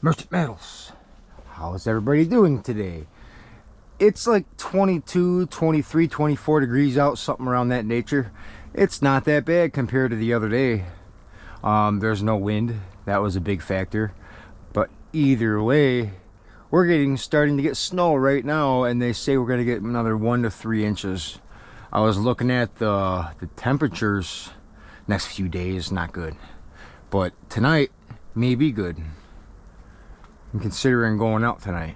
Merchant Metals. How is everybody doing today? It's like 22, 23, 24 degrees out, something around that nature. It's not that bad compared to the other day. There's no wind. That was a big factor. But either way, we're starting to get snow right now, and they say we're going to get another 1 to 3 inches. I was looking at the temperatures next few days, not good. But tonight may be good. I'm considering going out tonight.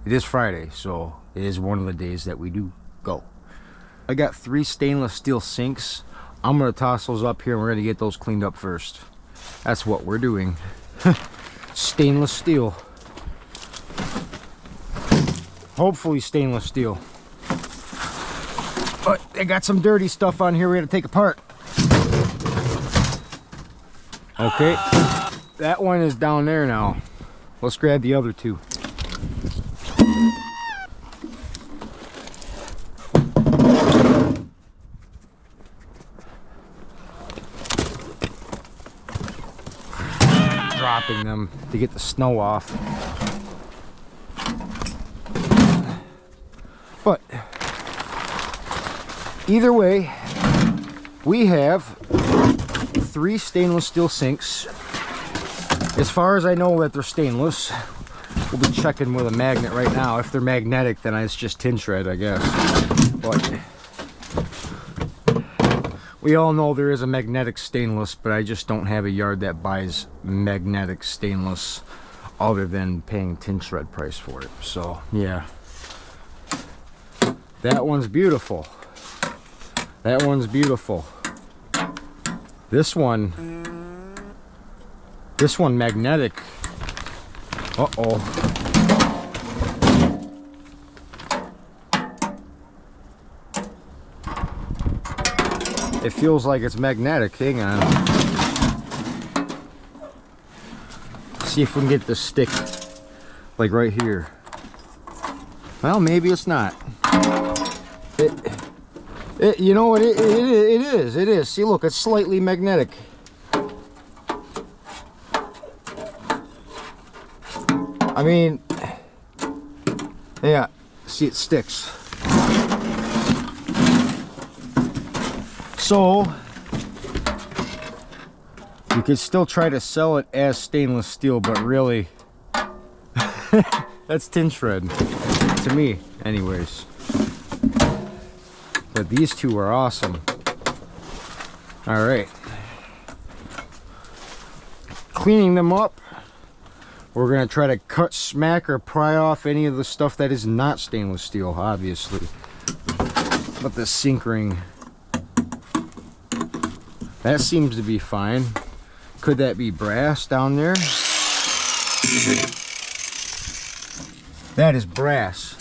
It is Friday, so it is one of the days that we do go. I got 3 stainless steel sinks. I'm gonna toss those up here and we're gonna get those cleaned up first. That's what we're doing. Stainless steel. Hopefully stainless steel. But I got some dirty stuff on here we gotta take apart. Okay, that one is down there now. Let's grab the other 2. Dropping them to get the snow off. But either way, we have 3 stainless steel sinks. As far as I know that they're stainless. We'll be checking with a magnet right now. If they're magnetic, then it's just tin shred, I guess. But we all know there is a magnetic stainless, but I just don't have a yard that buys magnetic stainless other than paying tin shred price for it. So yeah, that one's beautiful. That one's beautiful. This one magnetic. Uh-oh. It feels like it's magnetic. Hang on. See if we can get this stick like right here. Well, maybe it's not. You know what? It is. It is. See, look, it's slightly magnetic. I mean, yeah, see, it sticks. So you could still try to sell it as stainless steel, but really that's tin shred to me anyways. But these 2 are awesome. All right, cleaning them up. We're going to try to cut, smack, or pry off any of the stuff that is not stainless steel, obviously. But the sink ring, that seems to be fine. Could that be brass down there? That is brass.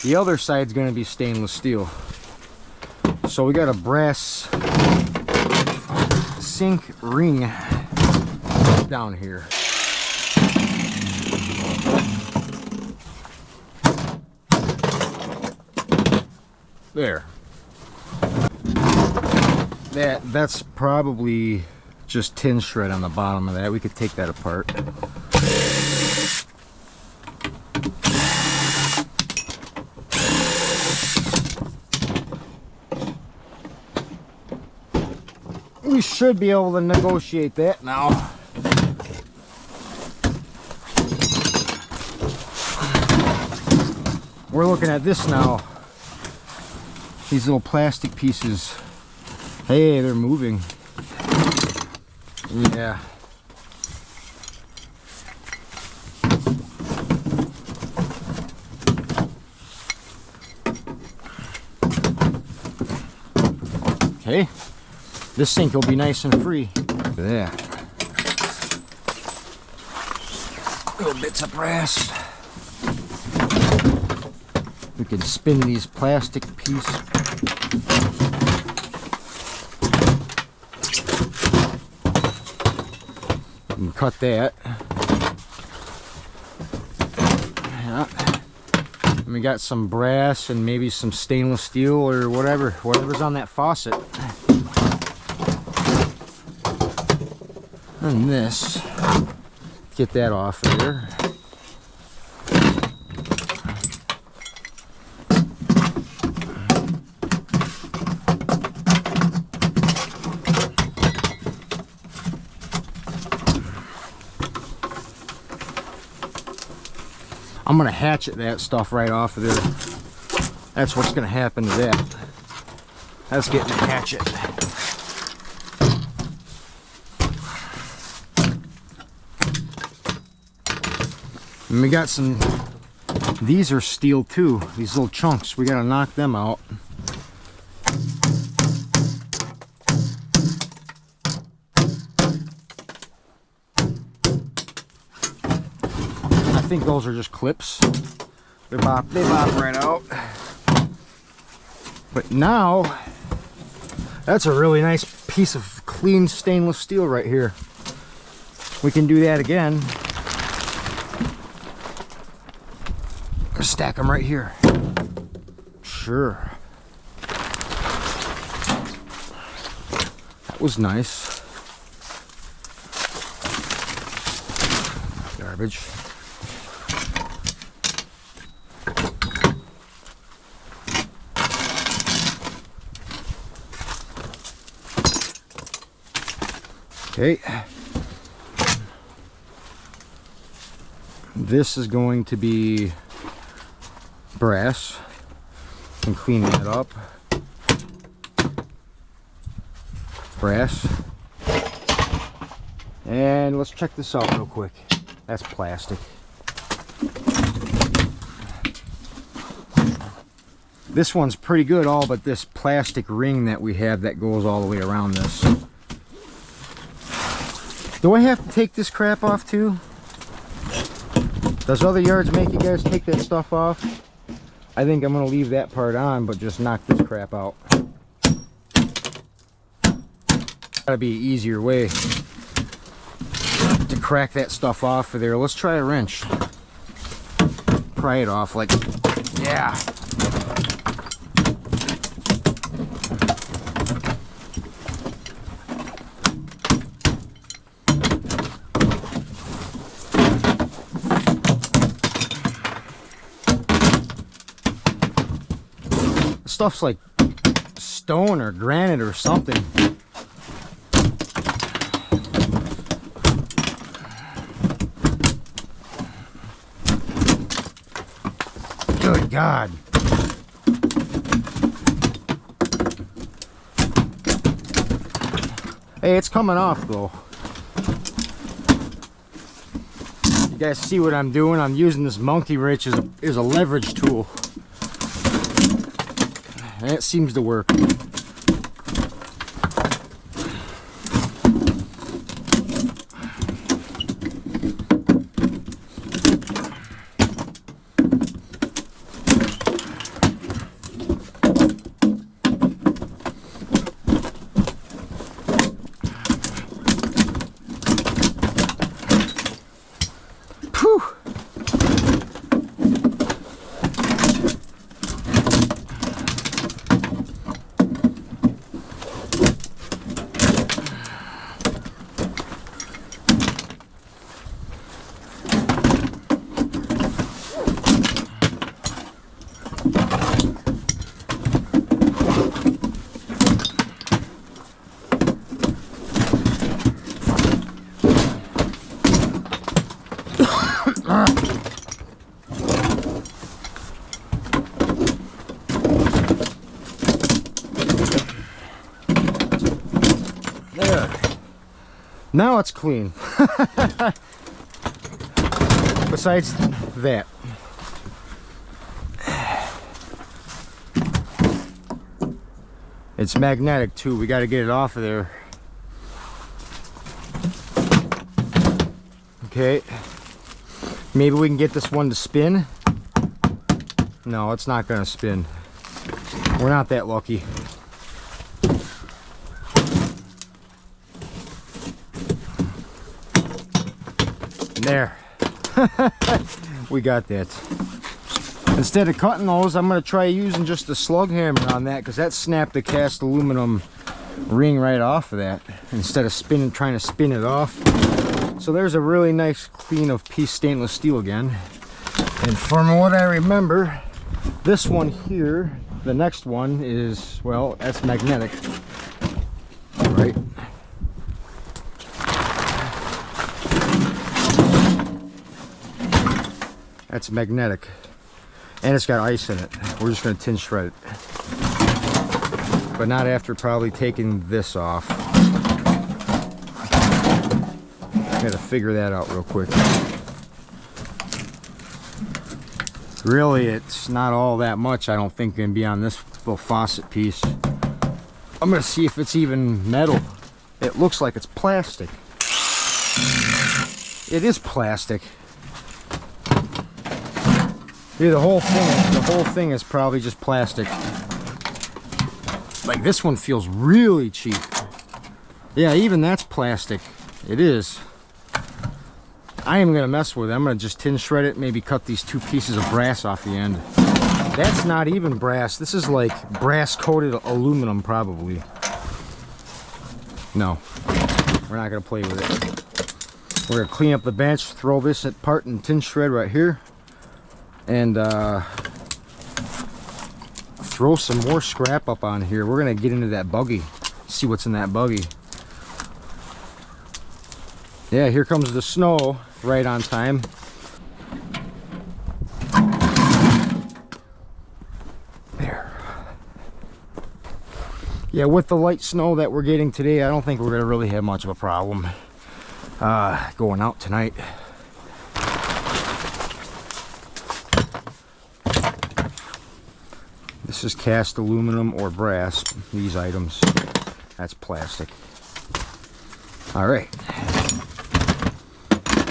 The other side's going to be stainless steel. So we got a brass sink ring down here. There. That's probably just tin shred on the bottom of that. We could take that apart. We should be able to negotiate that now. We're looking at this now. These little plastic pieces. Hey, they're moving. Yeah. Okay. This sink will be nice and free. Look at that. Little bits of brass. We can spin these plastic pieces. And cut that. Yeah. And we got some brass and maybe some stainless steel or whatever's on that faucet. And this, get that off of there. I'm gonna hatchet that stuff right off of there. That's what's gonna happen to that. That's getting a hatchet. And we got some, these are steel too, these little chunks. We gotta knock them out. I think those are just clips. They bop right out. But now, that's a really nice piece of clean stainless steel right here. We can do that again. Stack them right here. Sure. That was nice. Garbage. Okay. This is going to be brass. And clean that up. Brass. And let's check this out real quick. That's plastic. This one's pretty good, all but this plastic ring that we have that goes all the way around this. Do I have to take this crap off too? Does other yards make you guys take that stuff off? I think I'm gonna leave that part on, but just knock this crap out. Gotta be an easier way to crack that stuff off of there. Let's try a wrench. Pry it off, like, yeah. Stuff's like stone or granite or something. Good God. Hey, it's coming off though. You guys see what I'm doing? I'm using this monkey wrench as a leverage tool. And it seems to work. Phew. There. Now it's clean. Besides that. It's magnetic too. We got to get it off of there. Okay. Maybe we can get this one to spin. No, it's not going to spin. We're not that lucky. There. We got that. Instead of cutting those, I'm going to try using just a slug hammer on that, because that snapped the cast aluminum ring right off of that instead of trying to spin it off. So there's a really nice clean of piece stainless steel again. And from what I remember, this one here, the next one is, well, that's magnetic, right? That's magnetic, and it's got ice in it. We're just going to tin shred it, but not after probably taking this off. Got to figure that out real quick. Really, it's not all that much, I don't think, going to be on this little faucet piece. I'm going to see if it's even metal. It looks like it's plastic. It is plastic. Yeah, the whole thing is probably just plastic. Like, this one feels really cheap. Yeah, even that's plastic. It is. I am gonna mess with it. I'm gonna just tin shred it, maybe cut these 2 pieces of brass off the end. That's not even brass. This is like brass coated aluminum, probably. No, we're not gonna play with it. We're gonna clean up the bench, throw this apart and tin shred right here, and throw some more scrap up on here. We're gonna get into that buggy, see what's in that buggy. Yeah, here comes the snow, right on time. There. Yeah, with the light snow that we're getting today, I don't think we're gonna really have much of a problem going out tonight. This is cast aluminum or brass, these items. That's plastic. All right.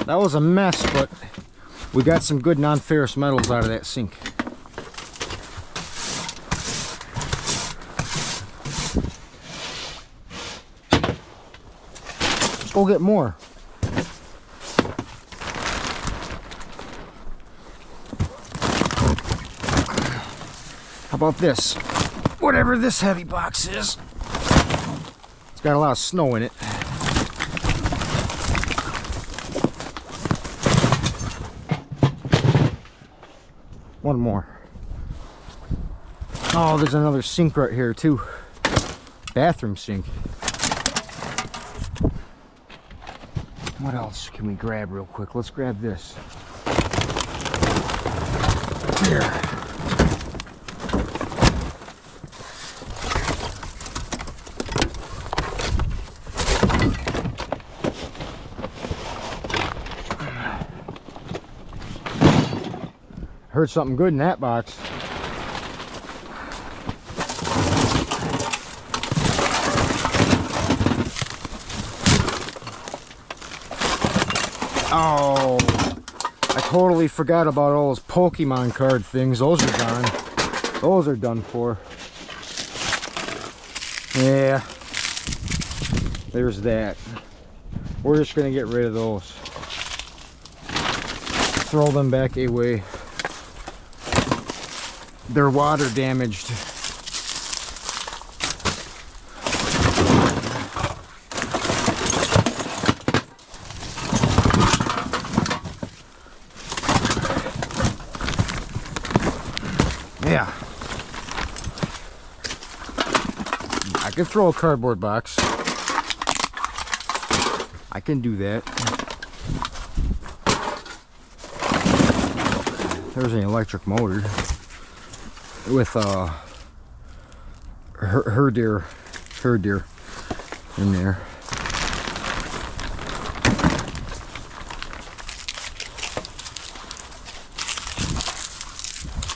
That was a mess, but we got some good non-ferrous metals out of that sink. Let's go get more. How about this? Whatever this heavy box is. It's got a lot of snow in it. One more. Oh, there's another sink right here too. Bathroom sink. What else can we grab real quick? Let's grab this. Here. Heard something good in that box. Oh, I totally forgot about all those Pokemon card things. Those are gone. Those are done for. Yeah, there's that. We're just gonna get rid of those. Throw them back away. They're water damaged. Yeah. I can throw a cardboard box. I can do that. There's an electric motor with her deer in there.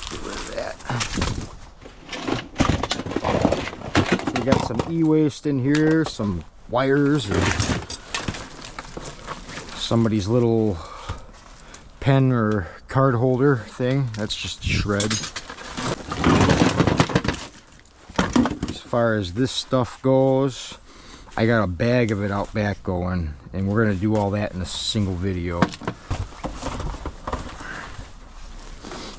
Get rid of that. So we got some e-waste in here, some wires, and somebody's little pen or card holder thing. That's just shred. As far as this stuff goes, I got a bag of it out back going, and we're gonna do all that in a single video.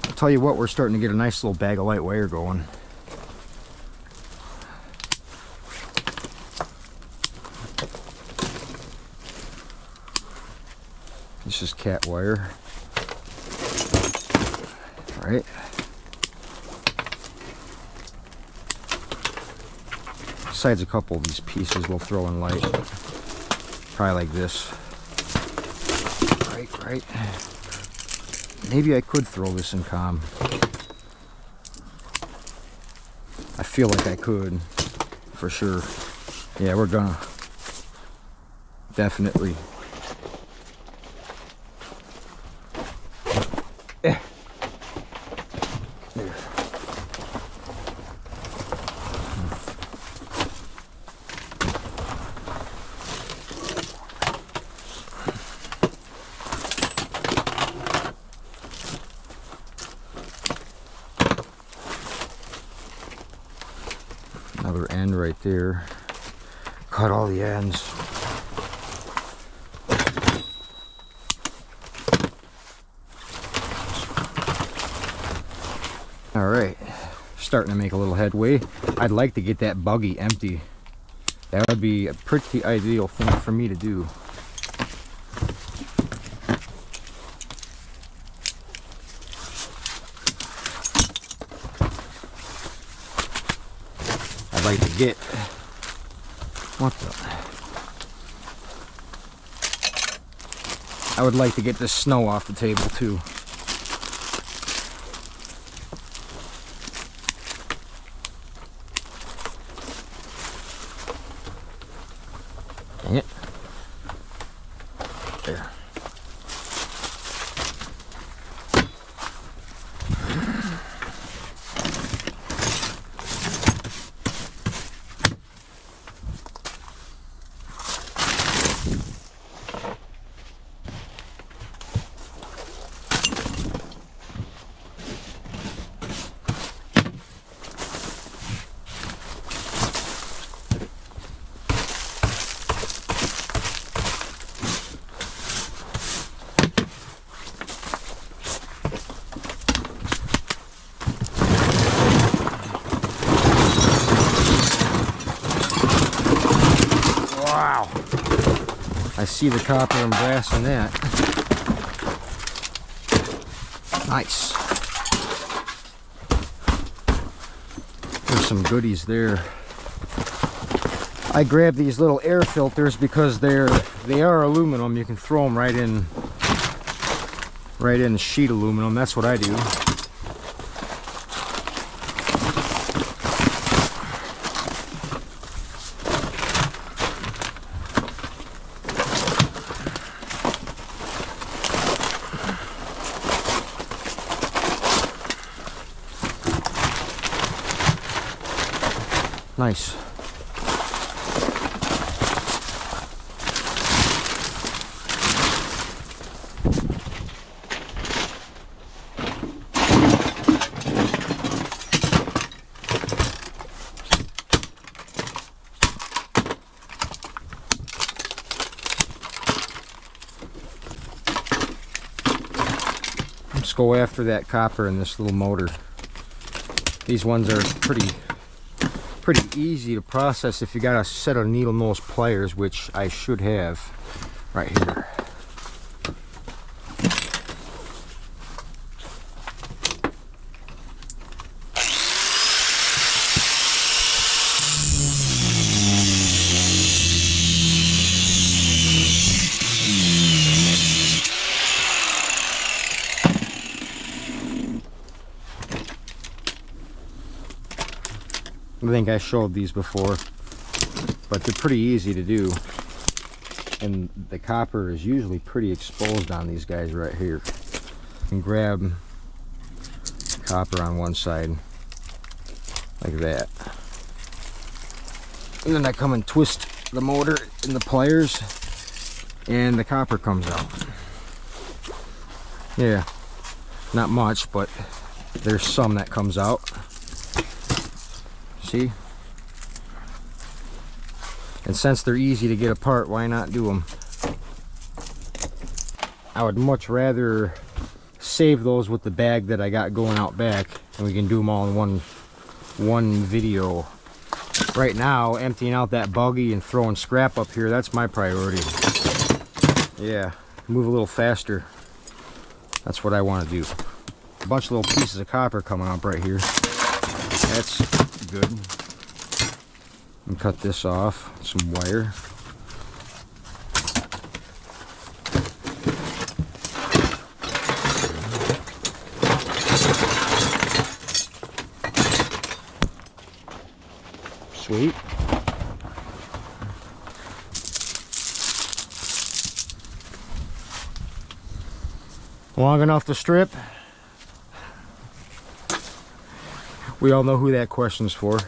I'll tell you what, we're starting to get a nice little bag of light wire going. This is cat wire. All right. Besides a couple of these pieces we'll throw in light. Probably like this. Right. Maybe I could throw this in comm. I feel like I could, for sure. Yeah, we're gonna. Definitely. There. Another end right there. Cut all the ends. All right, starting to make a little headway. I'd like to get that buggy empty. That would be a pretty ideal thing for me to do. I'd like to get, what the? I would like to get this snow off the table too. Dang it. There. Wow, I see the copper and brass in that. Nice. There's some goodies there. I grabbed these little air filters because they are aluminum. You can throw them right in sheet aluminum. That's what I do. Nice. Let's go after that copper in this little motor. These ones are pretty easy to process if you got a set of needle nose pliers, which I should have right here. I think I showed these before, but they're pretty easy to do, and the copper is usually pretty exposed on these guys right here. You can grab copper on one side like that, and then I come and twist the motor in the pliers and the copper comes out. Yeah, not much, but there's some that comes out. See? And since they're easy to get apart, why not do them? I would much rather save those with the bag that I got going out back, and we can do them all in one video. Right now, emptying out that buggy and throwing scrap up here, that's my priority. Yeah, move a little faster. That's what I want to do. A bunch of little pieces of copper coming up right here. That's good. And cut this off. Some wire. Sweet. Long enough to strip? We all know who that question's for.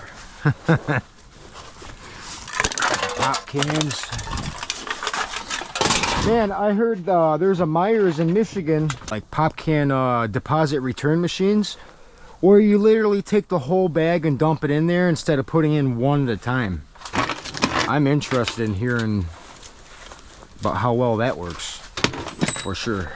Pop cans. Man, I heard there's a Myers in Michigan, like pop can deposit return machines, where you literally take the whole bag and dump it in there instead of putting in one at a time. I'm interested in hearing about how well that works, for sure.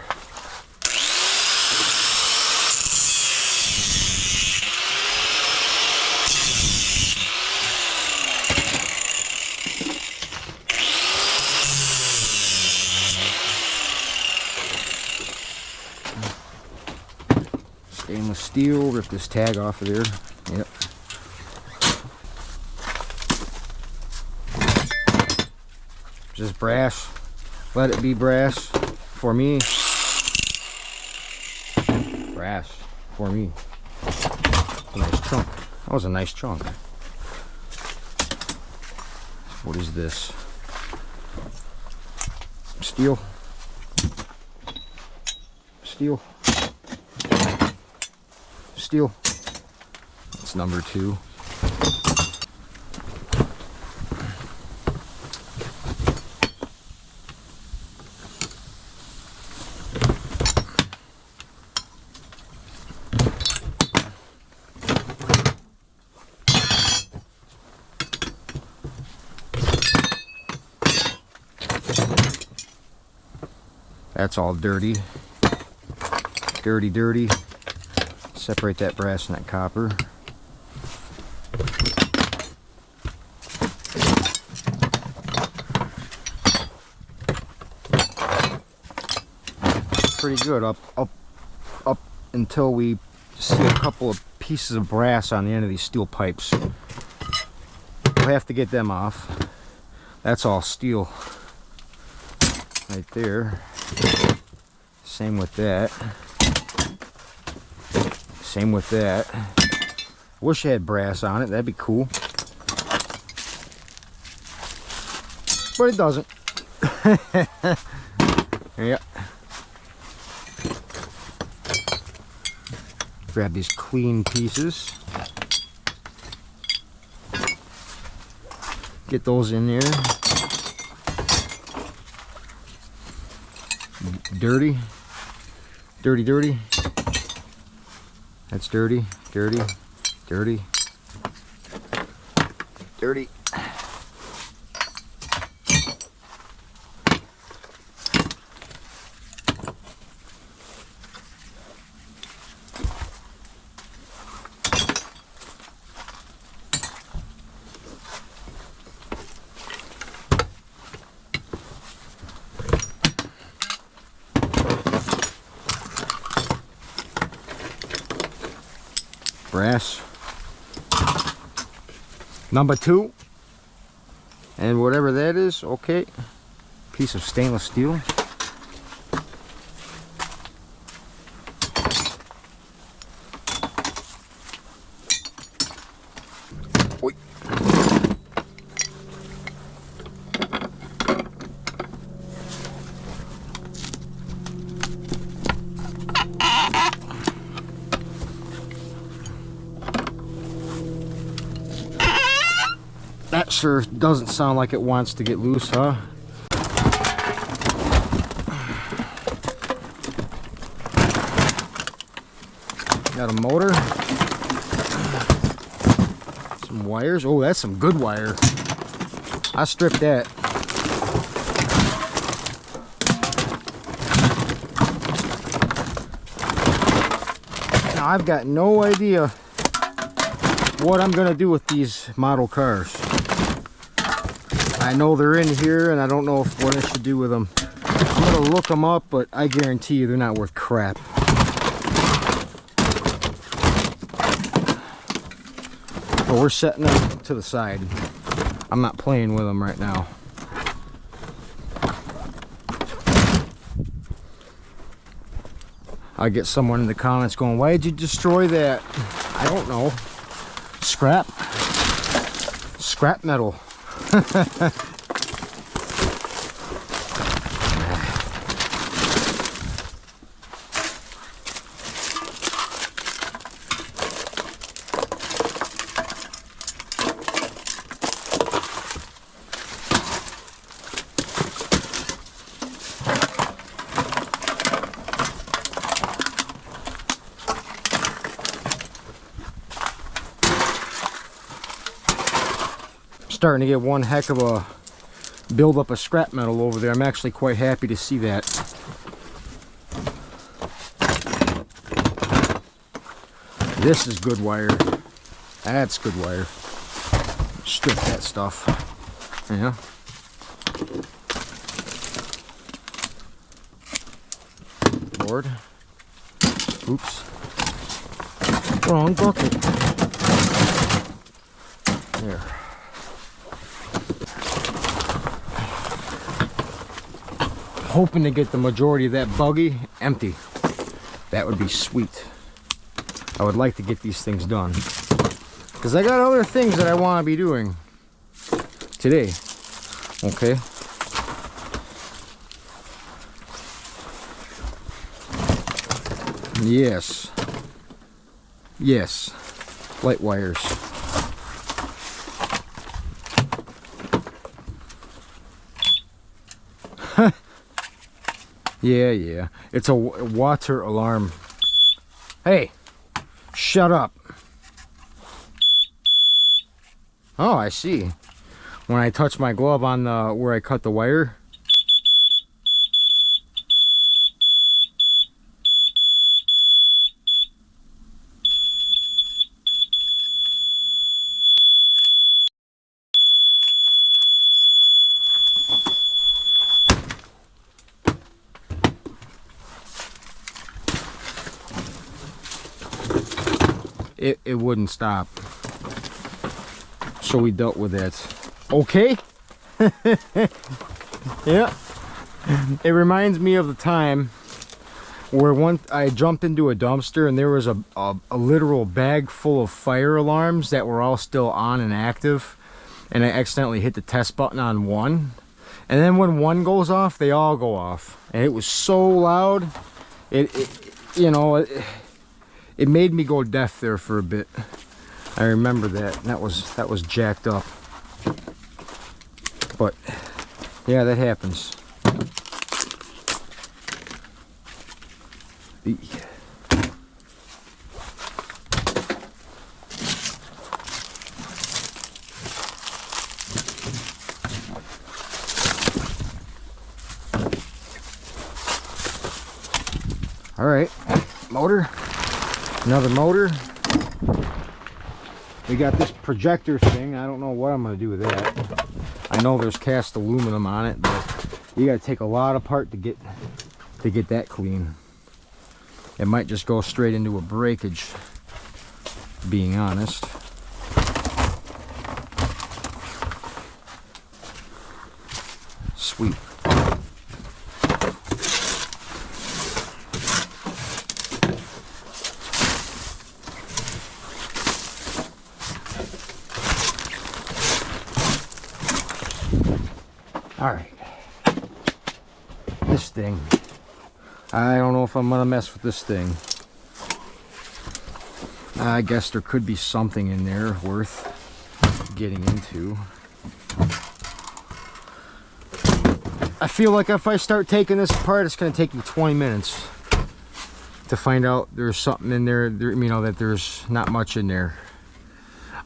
Stainless steel, rip this tag off of there. Yep. Just brass. Let it be brass for me. Brass for me. A nice chunk. That was a nice chunk. What is this? Steel. Steel. Steel. That's number 2. That's all dirty. Dirty, dirty. Separate that brass and that copper. Pretty good up until we see a couple of pieces of brass on the end of these steel pipes. We'll have to get them off. That's all steel right there. Same with that. Same with that. Wish it had brass on it. That'd be cool. But it doesn't. Yeah. Grab these clean pieces. Get those in there. Dirty. Dirty, dirty. That's dirty, dirty, dirty, dirty. Brass. Number 2. And whatever that is, okay. Piece of stainless steel. Oy. That sure doesn't sound like it wants to get loose, huh? Got a motor. Some wires. Oh, that's some good wire. I stripped that. Now I've got no idea what I'm gonna do with these model cars. I know they're in here and I don't know what I should do with them. I'm gonna look them up, but I guarantee you they're not worth crap. But we're setting them to the side. I'm not playing with them right now. I get someone in the comments going, why did you destroy that? I don't know. Scrap metal. Starting to get one heck of a buildup of scrap metal over there. I'm actually quite happy to see that. This is good wire. That's good wire. Strip that stuff. Yeah. Lord. Oops. Wrong bucket. There. Hoping to get the majority of that buggy empty. That would be sweet. I would like to get these things done because I got other things that I want to be doing today. Okay. Yes. Yes. Light wires. Yeah. It's a water alarm. Hey, shut up. Oh, I see. When I touch my glove on the where I cut the wire. It wouldn't stop, so we dealt with that. Okay. Yeah, it reminds me of the time where I jumped into a dumpster and there was a literal bag full of fire alarms that were all still on and active, and I accidentally hit the test button on one, and then when one goes off they all go off, and it was so loud you know, it made me go deaf there for a bit. I remember that. That was jacked up. But yeah, that happens. All right, motor. Another motor. We got this projector thing. I don't know what I'm going to do with that. I know there's cast aluminum on it, but you got to take a lot apart to get that clean. It might just go straight into a breakage, being honest. Sweet. All right, this thing, I don't know if I'm gonna mess with this thing. I guess there could be something in there worth getting into. I feel like if I start taking this apart, it's gonna take me 20 minutes to find out there's something in there, you know, that there's not much in there.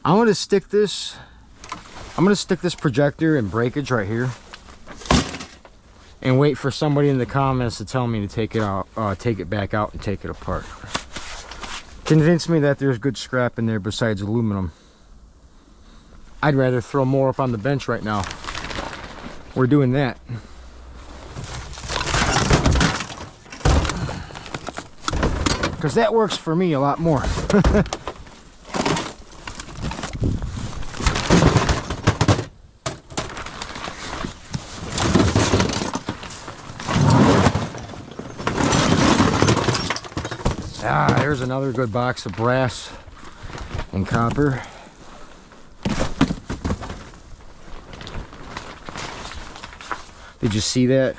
I'm gonna stick this projector and breakage right here, and wait for somebody in the comments to tell me to take it out, take it back out and take it apart. Convince me that there's good scrap in there besides aluminum. I'd rather throw more up on the bench right now. We're doing that. because that works for me a lot more. Ah, there's another good box of brass and copper. Did you see that?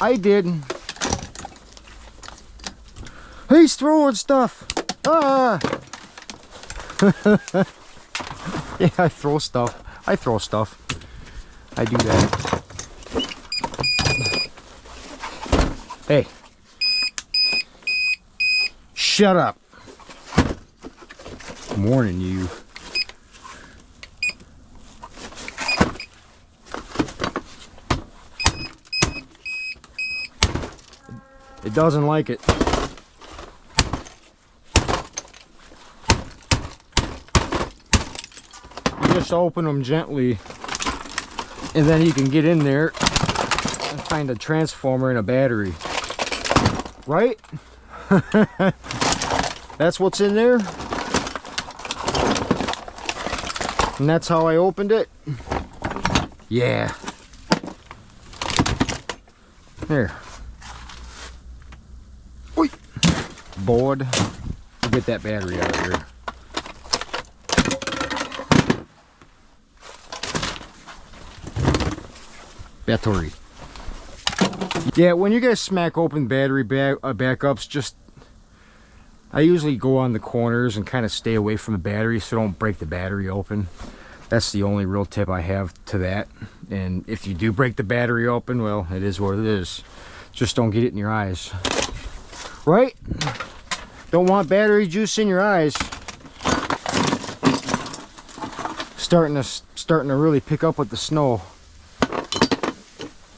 I didn't. He's throwing stuff. Ah! Yeah, I throw stuff. I throw stuff. I do that. Hey. Shut up. I'm warning you. It doesn't like it. You just open them gently, and then you can get in there and find a transformer and a battery. Right? That's what's in there. And that's how I opened it. Yeah. There. Oi. Board. We'll get that battery out of here. Battery. Yeah, when you guys smack open battery backups, just I usually go on the corners and kind of stay away from the battery so don't break the battery open. That's the only real tip I have to that. And if you do break the battery open, well, it is what it is. Just don't get it in your eyes. Right? Don't want battery juice in your eyes. Starting to really pick up with the snow.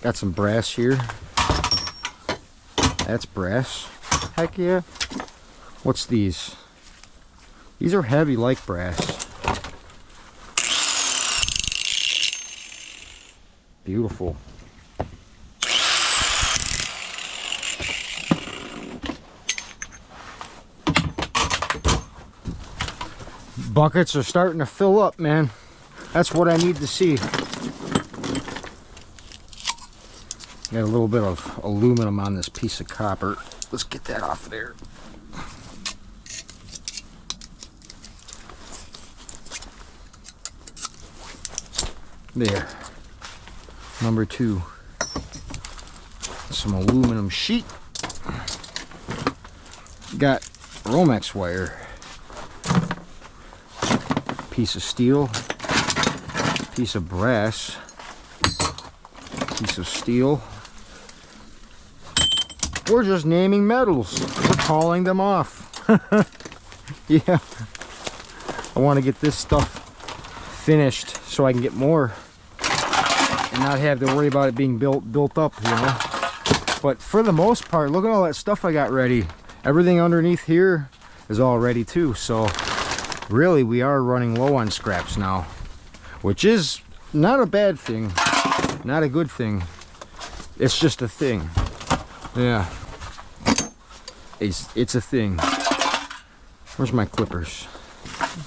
Got some brass here. That's brass. Heck yeah. What's these? These are heavy like brass. Beautiful. Buckets are starting to fill up, man. That's what I need to see. Got a little bit of aluminum on this piece of copper. Let's get that off there. There. Number 2. Some aluminum sheet. Got Romex wire. Piece of steel. Piece of brass. Piece of steel. We're just naming metals. We're calling them off. Yeah. I want to get this stuff finished so I can get more and not have to worry about it being built up, you know. But for the most part, look at all that stuff I got ready. Everything underneath here is all ready too. So really we are running low on scraps now, which is not a bad thing, not a good thing. It's just a thing. Yeah, it's a thing. Where's my clippers?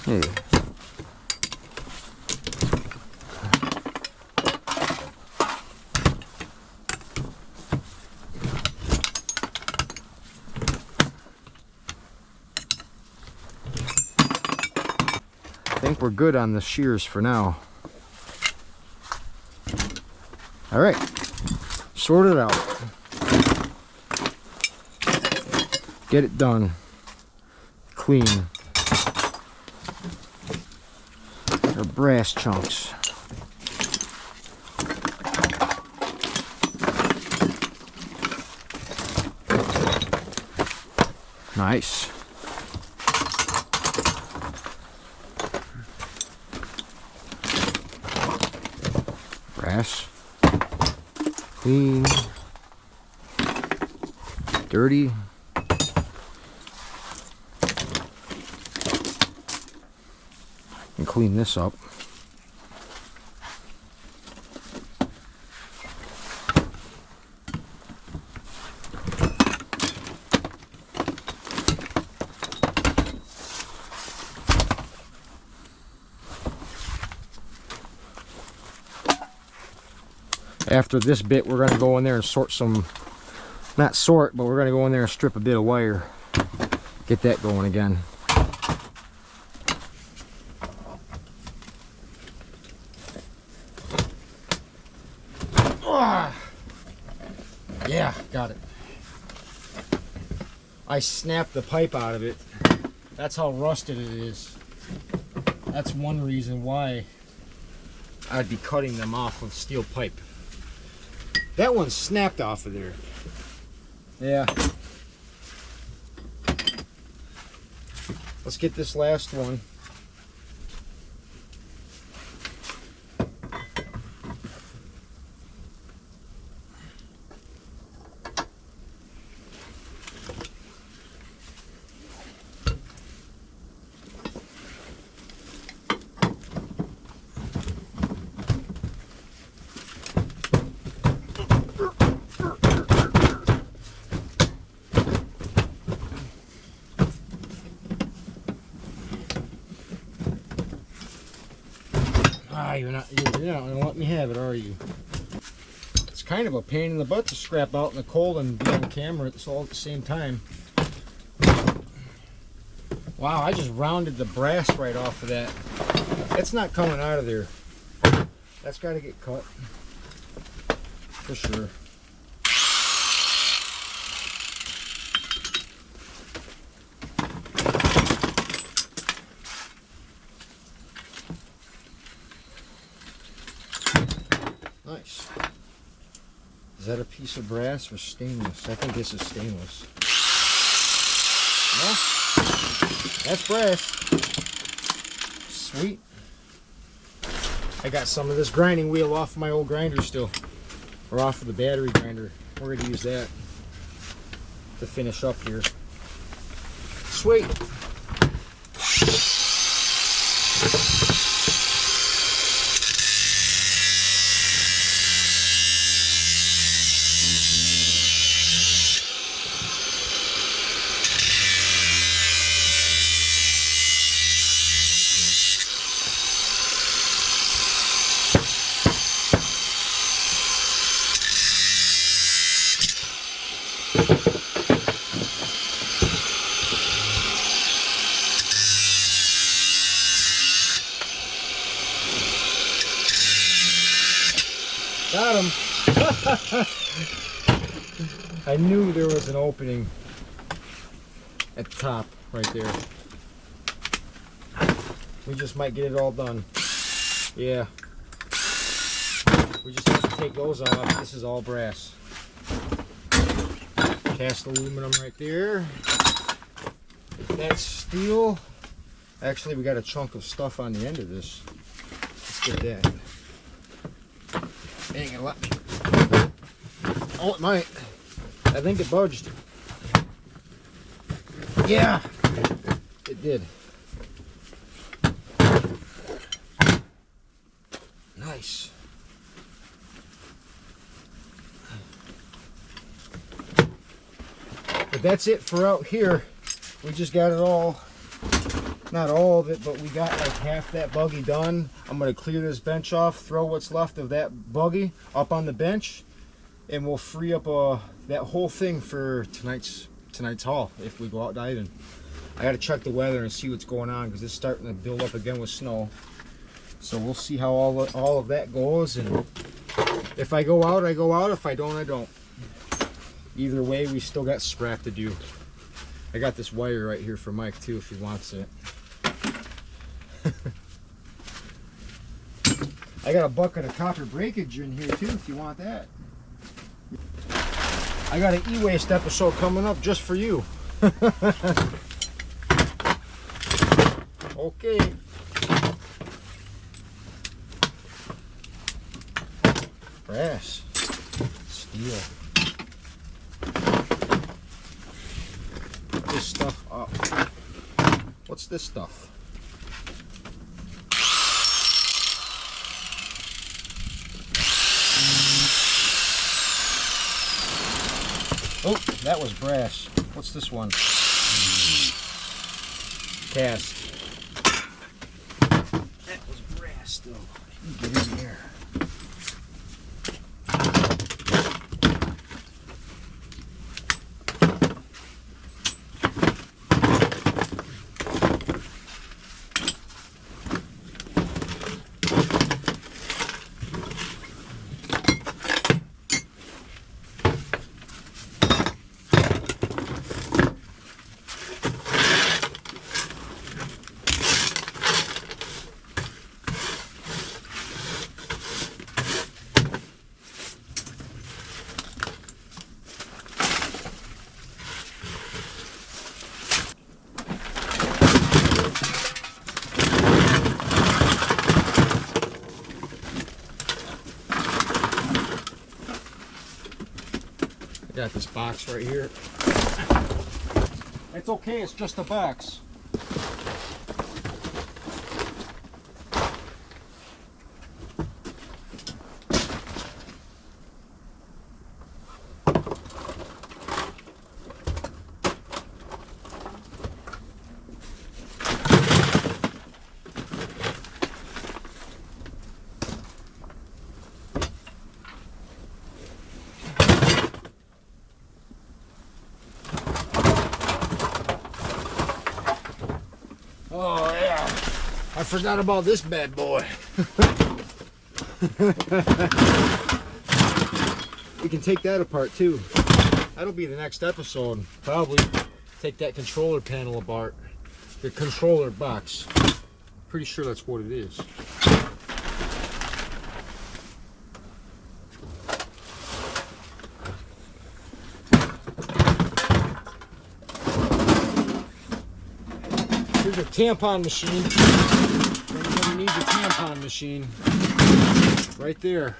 Hey. I think we're good on the shears for now. All right, sort it out. Get it done. Clean. Our brass chunks. Nice. Brass. Clean. Dirty. And clean this up. After this bit, we're going to go in there and sort some, not sort, but we're going to go in there and strip a bit of wire. Get that going again. Yeah, got it. I snapped the pipe out of it. That's how rusted it is. That's one reason why I'd be cutting them off with steel pipe. That one snapped off of there. Yeah. Let's get this last one. You're not gonna let me have it, are you? It's kind of a pain in the butt to scrap out in the cold and be on camera. It's all at the same time. Wow, I just rounded the brass right off of that. It's not coming out of there. That's got to get cut for sure. Nice. Is that a piece of brass or stainless? I think this is stainless. No, that's brass. Sweet. I got some of this grinding wheel off my old grinder still, or off of the battery grinder. We're going to use that to finish up here. Sweet. Got him. I knew there was an opening at the top right there. We just might get it all done. Yeah. We just have to take those off. This is all brass. Cast aluminum right there. That's steel. Actually, we got a chunk of stuff on the end of this. Let's get that. Ain't gonna let me. Oh, it might. I think it budged. Yeah, it did. Nice. But that's it for out here. We just got it all. Not all of it, but we got like half that buggy done. I'm going to clear this bench off, throw what's left of that buggy up on the bench, and we'll free up that whole thing for tonight's haul if we go out diving. I got to check the weather and see what's going on because it's starting to build up again with snow. So we'll see how all of that goes, and if I go out, I go out. If I don't, I don't. Either way, we still got scrap to do. I got this wire right here for Mike too if he wants it. I got a bucket of copper breakage in here too if you want that. I got an e-waste episode coming up just for you. Okay. Brass. Steel. Put this stuff up. What's this stuff? Oh, that was brass. What's this one? Cast. That was brass though. Get in here. I got this box right here. It's okay, it's just a box. Oh yeah, I forgot about this bad boy. We can take that apart too. That'll be the next episode. Probably take that controller panel apart. The controller box. Pretty sure that's what it is. Here's a tampon machine. Everybody needs a tampon machine. Right there.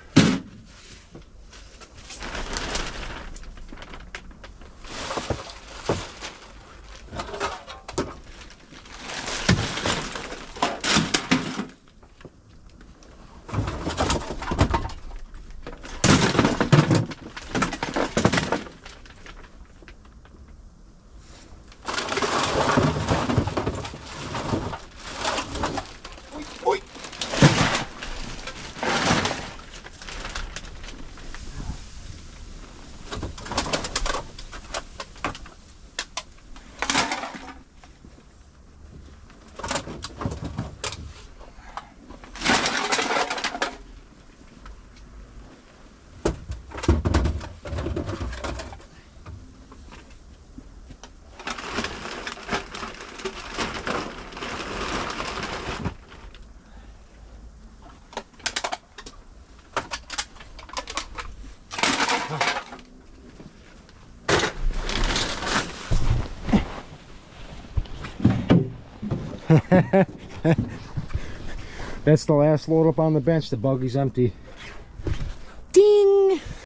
That's the last load up on the bench. The buggy's empty.